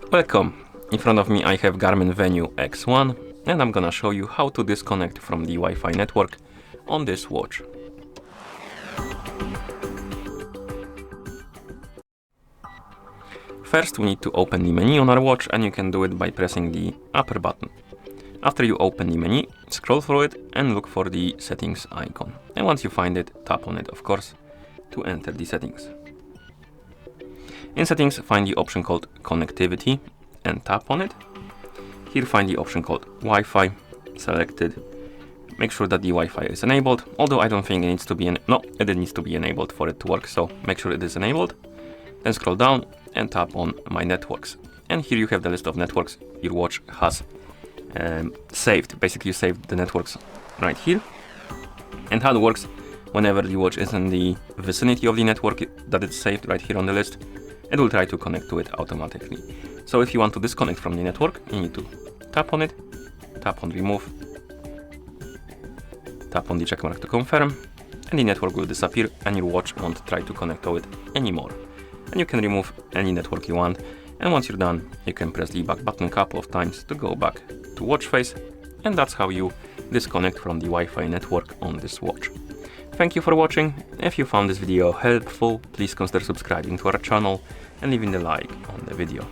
Welcome! In front of me I have GARMIN Venu X1 and I'm gonna show you how to disconnect from the Wi-Fi network on this watch. First we need to open the menu on our watch, and you can do it by pressing the upper button. After you open the menu, scroll through it and look for the settings icon. And once you find it, tap on it, of course, to enter the settings. In settings, find the option called connectivity and tap on it. Here find the option called Wi-Fi, selected. Make sure that the Wi-Fi is enabled, although I don't think it needs to be it needs to be enabled for it to work, so make sure it is enabled. Then scroll down and tap on My Networks. And here you have the list of networks your watch has saved. Basically you saved the networks right here. And how it works, whenever the watch is in the vicinity of the network that it's saved right here on the list, it will try to connect to it automatically. So if you want to disconnect from the network, you need to tap on it, tap on remove, tap on the check mark to confirm, and the network will disappear and your watch won't try to connect to it anymore. And you can remove any network you want, and once you're done, you can press the back button a couple of times to go back to watch face, and that's how you disconnect from the Wi-Fi network on this watch. Thank you for watching. If you found this video helpful, please consider subscribing to our channel and leaving a like on the video.